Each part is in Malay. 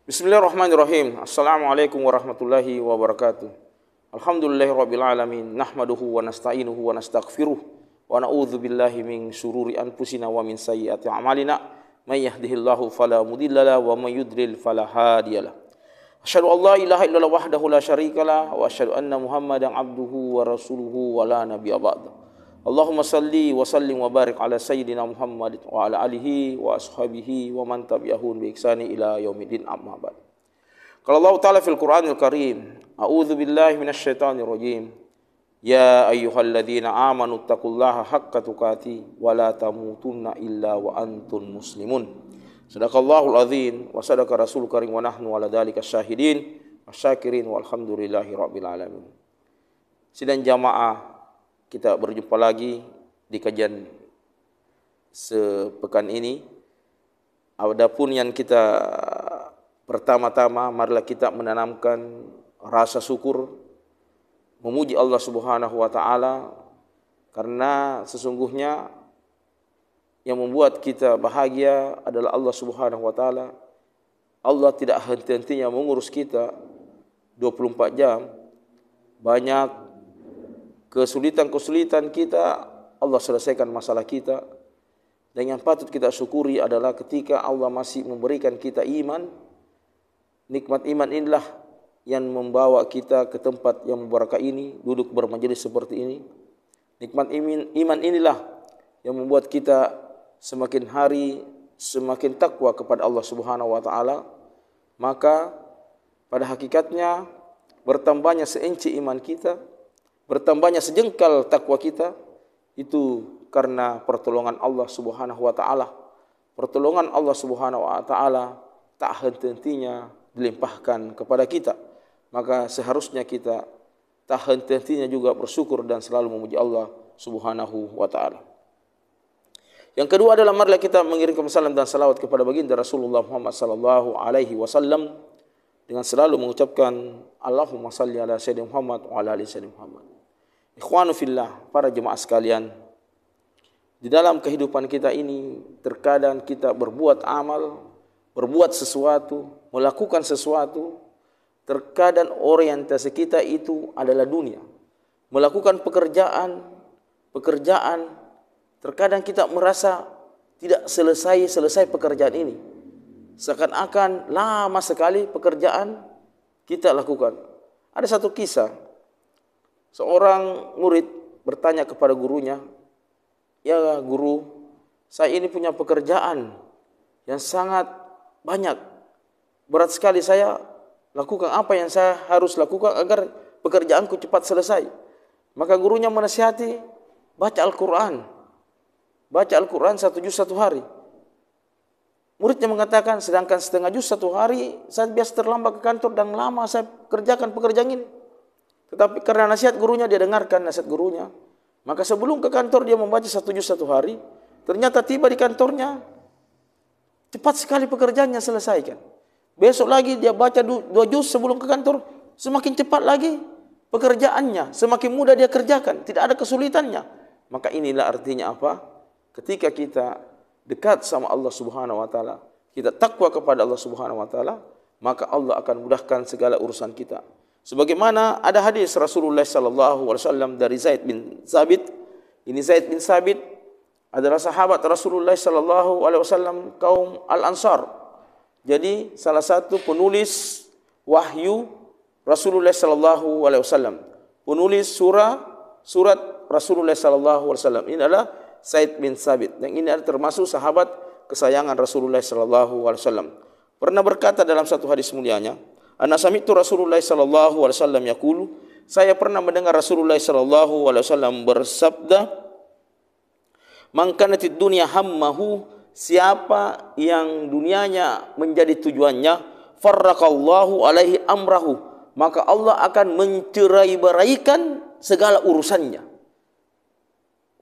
Bismillahirrahmanirrahim. Assalamualaikum warahmatullahi wabarakatuh. Alhamdulillahirabbil alamin. Nahmaduhu wa nasta'inuhu wa nastaghfiruh wa na'udzu billahi min syururi anfusina wa min sayyiati a'malina. May yahdihillahu fala mudhillalah wa may yudlil fala hadiyalah. Asyhadu an la ilaha illallah wahdahu la syarikalah wa asyhadu anna Muhammadan abduhu wa rasuluhu wa la nabiyya ba'da. Allahumma salli wa sallim wa barik ala sayyidina Muhammad wa ala alihi wa ashabihi wa man tabi'ahum bi ihsani ila yaumiddin, amma ba'd. Qala Allah Ta'ala fil Qur'anil Karim, a'udzu billahi minasy syaithanir rajim. Ya ayyuhalladzina amanu taqullaha haqqa tuqatih wa la tamutunna illa wa antum muslimun. Sadaqallahul azim wa sadaqa rasul karim wa nahnu ala dzalika syahidin wasyakirin walhamdulillahi rabbil alamin. Sidang jamaah, kita berjumpa lagi di kajian sepekan ini. Adapun yang kita pertama-tama, marilah kita menanamkan rasa syukur, memuji Allah Subhanahu wa taala, karena sesungguhnya yang membuat kita bahagia adalah Allah Subhanahu wa taala. Allah tidak henti-hentinya mengurus kita 24 jam. Banyak kesulitan-kesulitan kita, Allah selesaikan masalah kita. Dan yang patut kita syukuri adalah ketika Allah masih memberikan kita iman. Nikmat iman inilah yang membawa kita ke tempat yang berkah ini, duduk bermajelis seperti ini. Nikmat iman inilah yang membuat kita semakin hari semakin takwa kepada Allah Subhanahu wa taala. Maka pada hakikatnya bertambahnya seinci iman kita, bertambahnya sejengkal takwa kita, itu karena pertolongan Allah Subhanahu wa taala. Pertolongan Allah Subhanahu wa taala tak henti-hentinya dilimpahkan kepada kita. Maka seharusnya kita tak henti-hentinya juga bersyukur dan selalu memuji Allah Subhanahu wa taala. Yang kedua adalah marilah kita mengirimkan salam dan salawat kepada baginda Rasulullah Muhammad sallallahu alaihi wasallam dengan selalu mengucapkan Allahumma salli ala sayyidina Muhammad wa ala ali sayyidina Muhammad. Ikhwanu fillah, para jemaah sekalian, di dalam kehidupan kita ini terkadang kita berbuat amal, berbuat sesuatu, melakukan sesuatu, terkadang orientasi kita itu adalah dunia. Melakukan pekerjaan, terkadang kita merasa tidak selesai pekerjaan ini. Seakan-akan lama sekali pekerjaan kita lakukan. Ada satu kisah, seorang murid bertanya kepada gurunya, "Ya guru, saya ini punya pekerjaan yang sangat banyak. Berat sekali saya lakukan, apa yang saya harus lakukan agar pekerjaanku cepat selesai?" Maka gurunya menasihati, baca Al-Quran. Baca Al-Quran 1 juz 1 hari. Muridnya mengatakan, sedangkan setengah juz 1 hari, saya biasa terlambat ke kantor dan lama saya kerjakan pekerjaan ini. Tetapi karena nasihat gurunya, dia dengarkan nasihat gurunya. Maka sebelum ke kantor dia membaca 1 juz 1 hari. Ternyata tiba di kantornya, cepat sekali pekerjaannya selesaikan. Besok lagi dia baca 2 juz sebelum ke kantor, semakin cepat lagi pekerjaannya, semakin mudah dia kerjakan, tidak ada kesulitannya. Maka inilah artinya apa? Ketika kita dekat sama Allah Subhanahu wa taala, kita takwa kepada Allah Subhanahu wa taala, maka Allah akan mudahkan segala urusan kita. Sebagaimana ada hadis Rasulullah sallallahu alaihi wasallam dari Zaid bin Sabit. Ini Zaid bin Sabit adalah sahabat Rasulullah sallallahu alaihi wasallam kaum Al-Ansar. Jadi salah satu penulis wahyu Rasulullah sallallahu alaihi wasallam. Penulis surat Rasulullah sallallahu alaihi wasallam. Ini adalah Zaid bin Sabit. Dan ini adalah termasuk sahabat kesayangan Rasulullah sallallahu alaihi wasallam. Pernah berkata dalam satu hadis mulianya, "Ana sami'tu Rasulullah sallallahu alaihi wasallam yaqulu," saya pernah mendengar Rasulullah sallallahu alaihi wasallam bersabda, "Man kanatid dunya hammahu," siapa yang dunianya menjadi tujuannya, "farraqallahu alaihi amrahu," maka Allah akan mencerai-beraikan segala urusannya.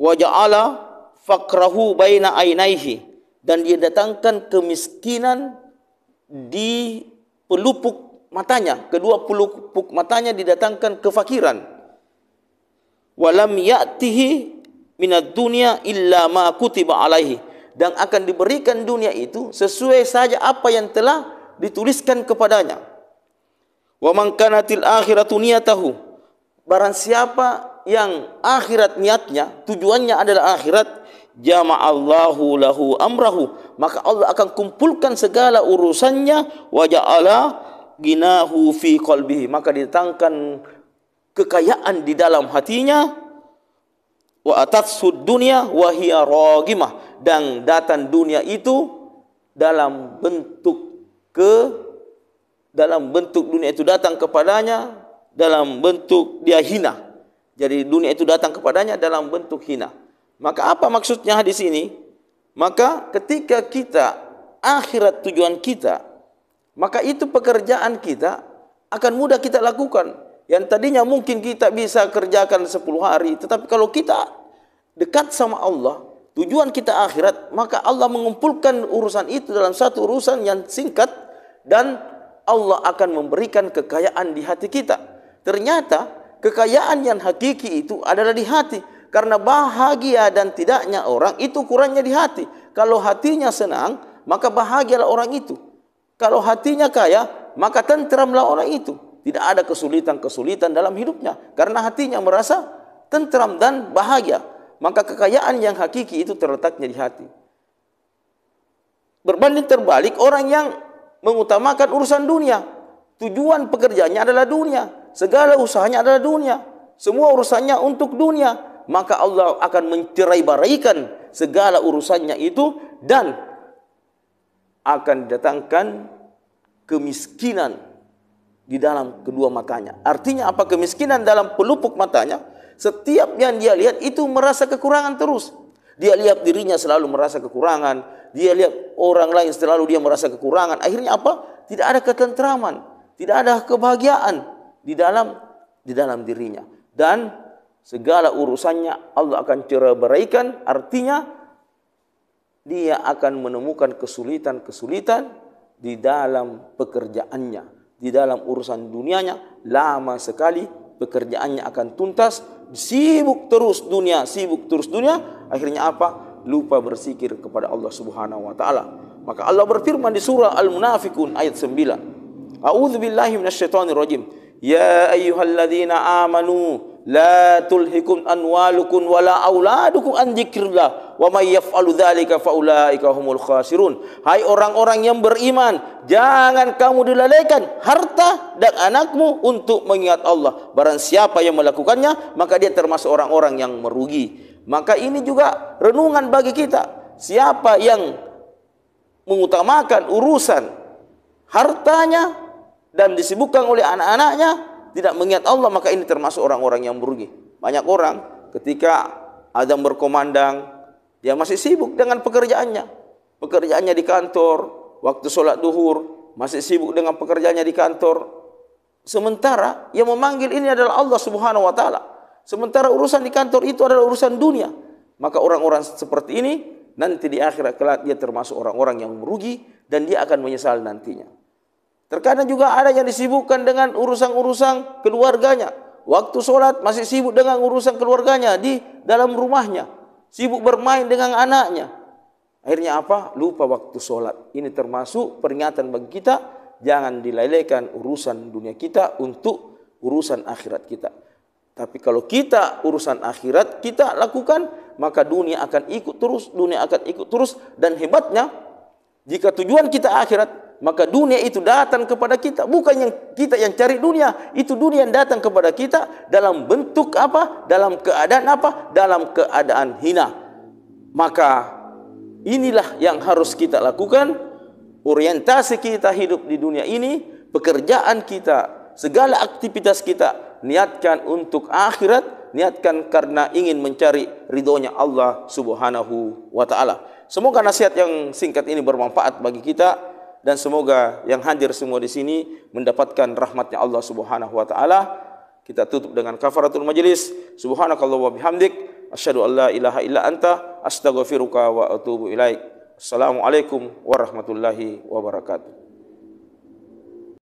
"Wa ja'ala faqrahu baina ainaihi," dan dia datangkan kemiskinan di pelupuk matanya, kedua pelupuk matanya didatangkan kefakiran. "Walam ya'tihi minad dunya illa ma kutiba alaihi," dan akan diberikan dunia itu sesuai saja apa yang telah dituliskan kepadanya. Wa man kanatil akhiratu niyatahu, barang siapa yang akhirat niatnya, tujuannya adalah akhirat, jama'allahu lahu amrahu, maka Allah akan kumpulkan segala urusannya, wa ja'ala ginahu fi qalbihi, maka didatangkan kekayaan di dalam hatinya, wa atatsud dunya wa hiya ragimah, dan datang dunia itu dalam bentuk dunia itu datang kepadanya dalam bentuk dia hina. Jadi dunia itu datang kepadanya dalam bentuk hina. Maka apa maksudnya hadis ini? Maka ketika kita akhirat tujuan kita, maka itu pekerjaan kita akan mudah kita lakukan. Yang tadinya mungkin kita bisa kerjakan 10 hari, tetapi kalau kita dekat sama Allah, tujuan kita akhirat, maka Allah mengumpulkan urusan itu dalam satu urusan yang singkat, dan Allah akan memberikan kekayaan di hati kita. Ternyata kekayaan yang hakiki itu adalah di hati. Karena bahagia dan tidaknya orang itu kurangnya di hati. Kalau hatinya senang, maka bahagialah orang itu. Kalau hatinya kaya, maka tentramlah orang itu. Tidak ada kesulitan-kesulitan dalam hidupnya. Karena hatinya merasa tentram dan bahagia. Maka kekayaan yang hakiki itu terletaknya di hati. Berbanding terbalik, orang yang mengutamakan urusan dunia, tujuan pekerjaannya adalah dunia, segala usahanya adalah dunia, semua urusannya untuk dunia, maka Allah akan mencerai-beraikan segala urusannya itu, dan akan didatangkan kemiskinan di dalam kedua matanya. Artinya apa? Kemiskinan dalam pelupuk matanya. Setiap yang dia lihat itu merasa kekurangan terus. Dia lihat dirinya selalu merasa kekurangan. Dia lihat orang lain selalu dia merasa kekurangan. Akhirnya apa? Tidak ada ketentraman, tidak ada kebahagiaan di dalam dirinya. Dan segala urusannya Allah akan cerai-beraikan. Artinya dia akan menemukan kesulitan-kesulitan di dalam pekerjaannya, di dalam urusan dunianya. Lama sekali pekerjaannya akan tuntas, sibuk terus dunia. Akhirnya apa? Lupa berzikir kepada Allah Subhanahu wa taala. Maka Allah berfirman di surah Al-Munafiqun ayat 9. A'udzubillahi minasyaitonirrajim. Ya ayyuhalladzina amanu la tulhikum amwalukum wala auladukum an dzikrillah wa may yaf'alu dzalika faulaika humul khasirun. Hai orang-orang yang beriman, jangan kamu dilalaikan harta dan anakmu untuk mengingat Allah. Barang siapa yang melakukannya, maka dia termasuk orang-orang yang merugi. Maka ini juga renungan bagi kita. Siapa yang mengutamakan urusan hartanya dan disibukkan oleh anak-anaknya, tidak mengingat Allah, maka ini termasuk orang-orang yang merugi. Banyak orang ketika azan berkumandang, dia masih sibuk dengan pekerjaannya. Pekerjaannya di kantor, waktu sholat duhur, masih sibuk dengan pekerjaannya di kantor. Sementara yang memanggil ini adalah Allah Subhanahu wa taala. Sementara urusan di kantor itu adalah urusan dunia. Maka orang-orang seperti ini nanti di akhirat kelak dia termasuk orang-orang yang merugi, dan dia akan menyesal nantinya. Terkadang juga ada yang disibukkan dengan urusan-urusan keluarganya. Waktu sholat masih sibuk dengan urusan keluarganya di dalam rumahnya. Sibuk bermain dengan anaknya. Akhirnya apa? Lupa waktu sholat. Ini termasuk peringatan bagi kita. Jangan dilalaikan urusan dunia kita untuk urusan akhirat kita. Tapi kalau kita urusan akhirat kita lakukan, maka dunia akan ikut terus, dan hebatnya jika tujuan kita akhirat, maka dunia itu datang kepada kita. Bukan yang kita yang cari dunia, itu dunia yang datang kepada kita dalam bentuk apa? Dalam keadaan apa? Dalam keadaan hina. Maka inilah yang harus kita lakukan. Orientasi kita hidup di dunia ini, pekerjaan kita, segala aktivitas kita, niatkan untuk akhirat, niatkan karena ingin mencari ridhonya Allah Subhanahu wa taala. Semoga nasihat yang singkat ini bermanfaat bagi kita, dan semoga yang hadir semua di sini mendapatkan rahmatnya Allah Subhanahu wa taala. Kita tutup dengan kafaratul majlis. Subhanakallah wa bihamdik, asyhadu an la ilaha illa anta, astaghfiruka wa atubu ilaik. Assalamualaikum warahmatullahi wabarakatuh.